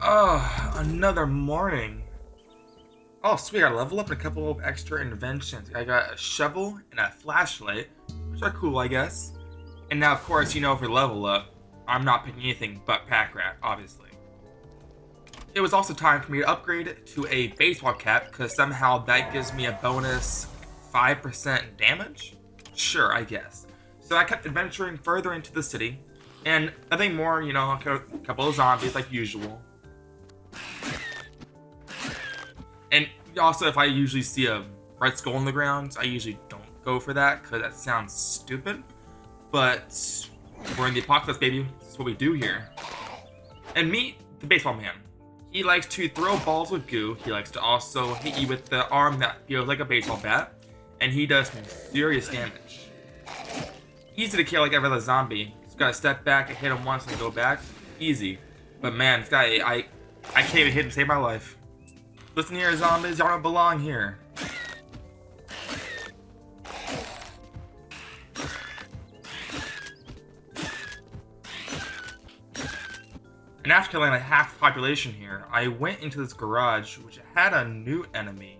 Another morning. Oh, sweet, I got a level up and a couple of extra inventions. I got a shovel and a flashlight, which are cool, I guess. And now, of course, for level up, I'm not picking anything but pack rat, obviously. It was also time for me to upgrade to a baseball cap, because somehow that gives me a bonus 5% damage? Sure, I guess. So I kept adventuring further into the city, and nothing more, a couple of zombies like usual. And also, if I usually see a red skull on the ground, I usually don't go for that, because that sounds stupid. But we're in the apocalypse, baby. That's what we do here. And meet the baseball man. He likes to throw balls with goo. He likes to also hit you with the arm that feels like a baseball bat. And he does some serious damage. Easy to kill like every other zombie. Just gotta step back and hit him once and go back. Easy. But man, this guy, I can't even hit him to save my life. Listen here, zombies, y'all don't belong here. And after killing like half the population here, I went into this garage, which had a new enemy.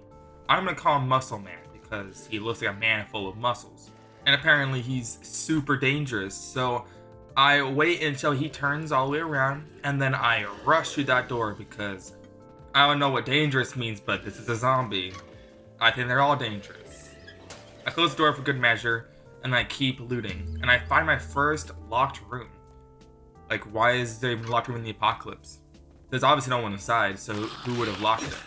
I'm gonna call him Muscle Man, because he looks like a man full of muscles. And apparently he's super dangerous, so I wait until he turns all the way around, and then I rush through that door, because I don't know what dangerous means, but this is a zombie. I think they're all dangerous. I close the door for good measure, and I keep looting. And I find my first locked room. Like, why is there even a locked room in the apocalypse? There's obviously no one inside, so who would have locked it?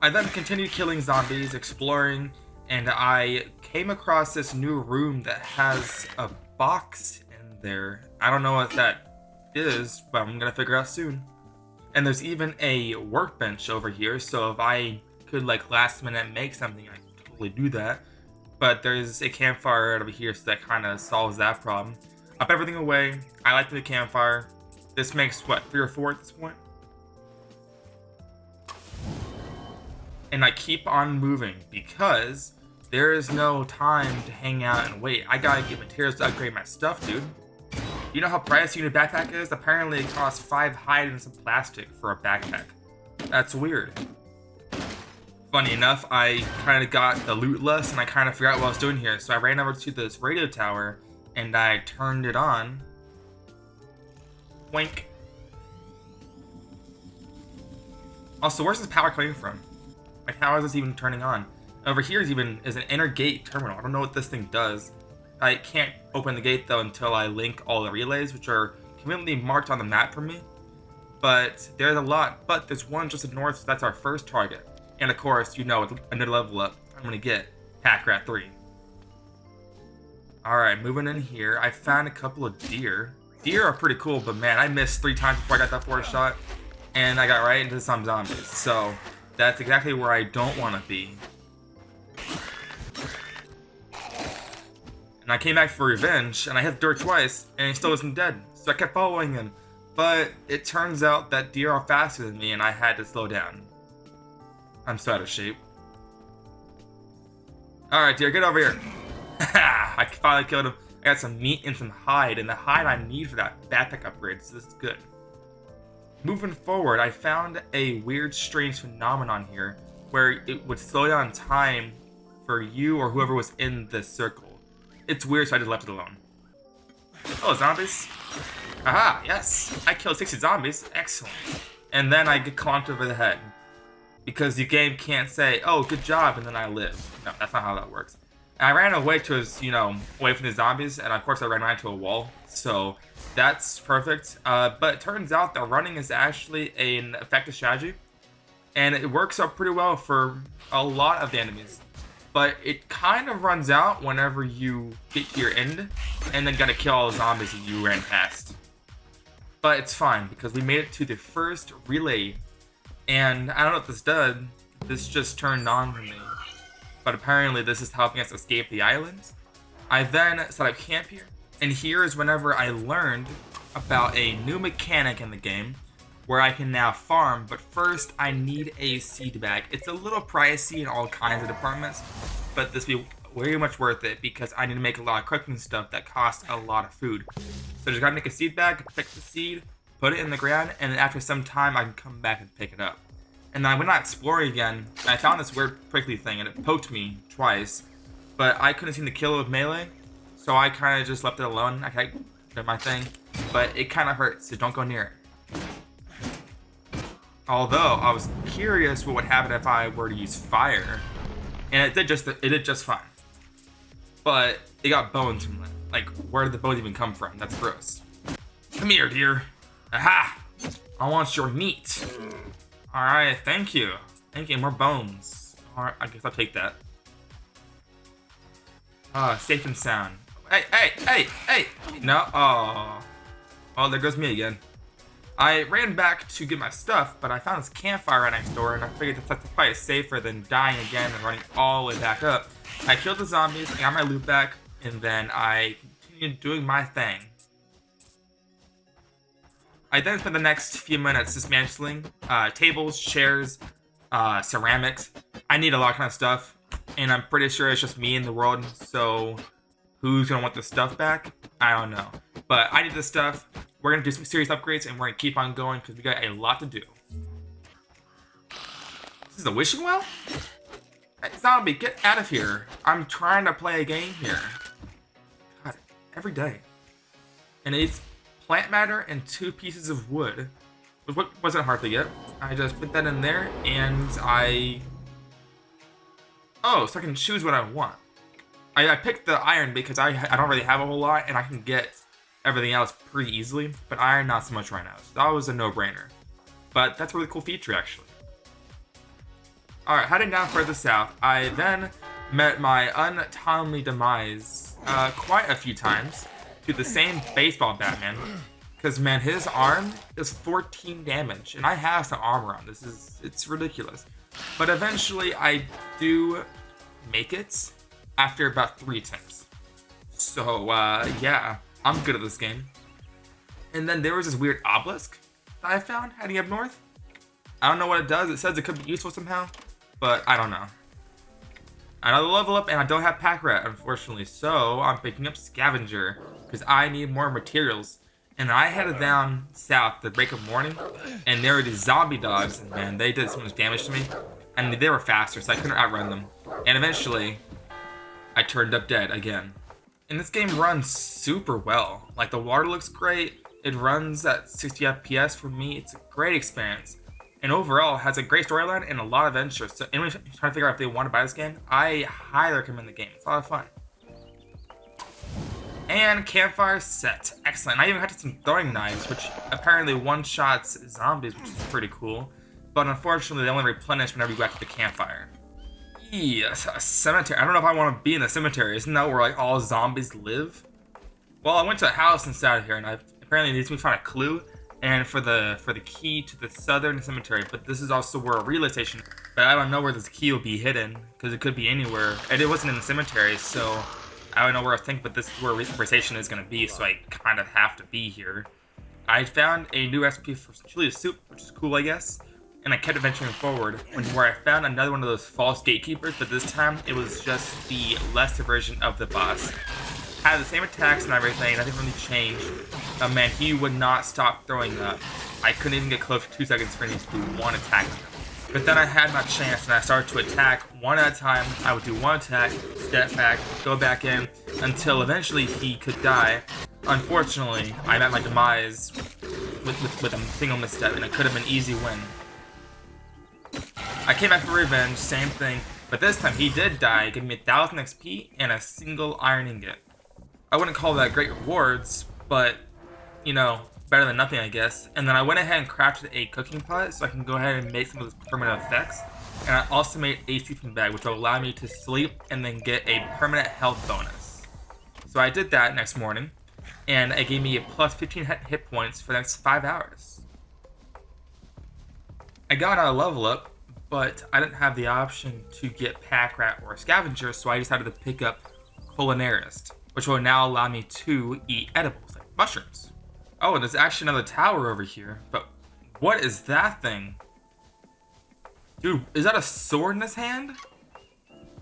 I then continued killing zombies, exploring, and I came across this new room that has a box in there. I don't know what that is, but I'm gonna figure out soon. And there's even a workbench over here, so if I could like last minute make something, I could totally do that. But there's a campfire right over here, so that kind of solves that problem. Up everything away. I like the campfire. This makes what, 3 or 4 at this point? And I keep on moving because there is no time to hang out and wait. I gotta get materials to upgrade my stuff, dude. You know how pricey your backpack is? Apparently it costs 5 hide and some plastic for a backpack. That's weird. Funny enough, I kind of got the loot list and I kind of forgot what I was doing here. So I ran over to this radio tower and I turned it on. Wink. Also, where's this power coming from? Like, how is this even turning on? Over here is an inner gate terminal. I don't know what this thing does. I can't open the gate though until I link all the relays, which are conveniently marked on the map for me. But there's a lot, but there's one just to the north, so that's our first target. And of course, with another level up, I'm gonna get Pack Rat 3. Alright, moving in here, I found a couple of deer. Deer are pretty cool, but man, I missed 3 times before I got that 4th shot. And I got right into some zombies, so that's exactly where I don't want to be. And I came back for revenge, and I hit the deer twice, and he still wasn't dead. So I kept following him. But it turns out that deer are faster than me, and I had to slow down. I'm so out of shape. Alright, deer, get over here. I finally killed him. I got some meat and some hide, and the hide I need for that backpack upgrade, so this is good. Moving forward, I found a weird, strange phenomenon here, where it would slow down time for you or whoever was in this circle. It's weird, so I just left it alone. Oh, zombies. Aha, yes. I killed 60 zombies. Excellent. And then I get clonked over the head. Because the game can't say, oh, good job, and then I live. No, that's not how that works. And I ran away towards, away from the zombies, and of course I ran right into a wall. So that's perfect. But it turns out that running is actually an effective strategy. And it works out pretty well for a lot of the enemies. But it kind of runs out whenever you get to your end, and then gotta kill all the zombies that you ran past. But it's fine, because we made it to the first relay, and I don't know what this does. This just turned on for me. But apparently this is helping us escape the island. I then set up camp here, and here is whenever I learned about a new mechanic in the game, where I can now farm, but first I need a seed bag. It's a little pricey in all kinds of departments, but this will be very much worth it because I need to make a lot of cooking stuff that costs a lot of food. So just gotta make a seed bag, pick the seed, put it in the ground, and then after some time I can come back and pick it up. And then I went out exploring again, and I found this weird prickly thing, and it poked me twice, but I couldn't seem to kill it with melee, so I kind of just left it alone. I did my thing, but it kind of hurts, so don't go near it. Although I was curious what would happen if I were to use fire, and it did just fine. But it got bones from it. Like, where did the bones even come from? That's gross. Come here, dear. Aha! I want your meat. Alright, thank you. Thank you, more bones. Alright, I guess I'll take that. Safe and sound. Hey! No, oh, there goes me again. I ran back to get my stuff, but I found this campfire right next door, and I figured that's probably safer than dying again and running all the way back up. I killed the zombies, I got my loot back, and then I continued doing my thing. I then spent the next few minutes dismantling tables, chairs, ceramics. I need a lot of kind of stuff, and I'm pretty sure it's just me in the world, so who's gonna want the stuff back? I don't know. But I need this stuff. We're gonna do some serious upgrades, and we're gonna keep on going because we got a lot to do. This is a wishing well? Hey, zombie, get out of here. I'm trying to play a game here. God, every day. And it's plant matter and 2 pieces of wood. What wasn't hard to get. I just put that in there, and oh, so I can choose what I want. I picked the iron because I don't really have a whole lot, and I can get everything else pretty easily, but iron not so much right now. So that was a no-brainer. But that's a really cool feature, actually. Alright, heading down further south, I then met my untimely demise quite a few times to the same baseball Batman. Because, man, his arm is 14 damage, and I have some armor on. It's ridiculous. But eventually, I do make it after about 3 attempts. So, yeah, I'm good at this game. And then there was this weird obelisk that I found heading up north. I don't know what it does. It says it could be useful somehow, but I don't know. Another level up, and I don't have pack rat, unfortunately, so I'm picking up scavenger because I need more materials. And I headed down south the break of morning, and there were these zombie dogs, and man, they did so much damage to me. And they were faster, so I couldn't outrun them. And eventually, I turned up dead again. And this game runs super well. Like, the water looks great. It runs at 60 FPS for me. It's a great experience. And overall, has a great storyline and a lot of interest. So anyone trying to figure out if they want to buy this game, I highly recommend the game. It's a lot of fun. And campfire set. Excellent. I even had some throwing knives, which apparently one-shots zombies, which is pretty cool. But unfortunately, they only replenish whenever you go back to the campfire. Yes, a cemetery. I don't know if I want to be in the cemetery. Isn't that where like all zombies live? Well, I went to a house inside here, and apparently needs me to find a clue, and for the key to the southern cemetery. But this is also where a relay station. But I don't know where this key will be hidden because it could be anywhere, and it wasn't in the cemetery, so I don't know where I think. But this is where a relay station is going to be, so I kind of have to be here. I found a new recipe for chili soup, which is cool, I guess. And I kept adventuring forward, where I found another one of those false gatekeepers, but this time it was just the lesser version of the boss. Had the same attacks and everything, nothing really changed. Man, he would not stop throwing up. I couldn't even get close for 2 seconds for him to do one attack. But then I had my chance, and I started to attack one at a time. I would do one attack, step back, go back in, until eventually he could die. Unfortunately, I met my demise with a single misstep, and it could have been easy win. I came back for revenge, same thing, but this time he did die, giving me 1,000 XP and a single iron ingot. I wouldn't call that great rewards, but, you know, better than nothing, I guess. And then I went ahead and crafted a cooking pot so I can go ahead and make some of those permanent effects. And I also made a sleeping bag, which will allow me to sleep and then get a permanent health bonus. So I did that next morning, and it gave me a plus 15 hit points for the next 5 hours. I got another level up, but I didn't have the option to get pack rat or scavenger, so I decided to pick up culinarist, which will now allow me to eat edibles, like mushrooms. Oh, and there's actually another tower over here, but what is that thing? Dude, is that a sword in his hand?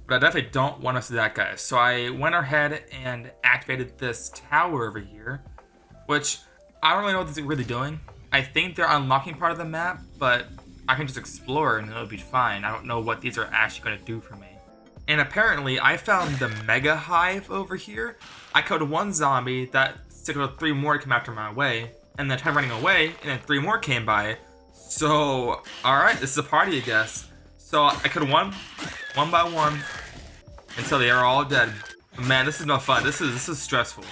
But I definitely don't want to see that, guys. So I went ahead and activated this tower over here, which I don't really know what it's really doing. I think they're unlocking part of the map, but I can just explore and it'll be fine. I don't know what these are actually going to do for me. And apparently, I found the Mega Hive over here. I killed one zombie, that sickled 3 more to come after my way, and then tried running away, and then 3 more came by. So, alright, this is a party, I guess. So, I killed one by one, until they are all dead. Man, this is no fun. This is stressful.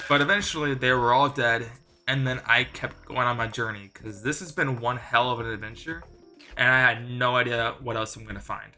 But eventually, they were all dead, and then I kept going on my journey, because this has been one hell of an adventure, and I had no idea what else I'm going to find.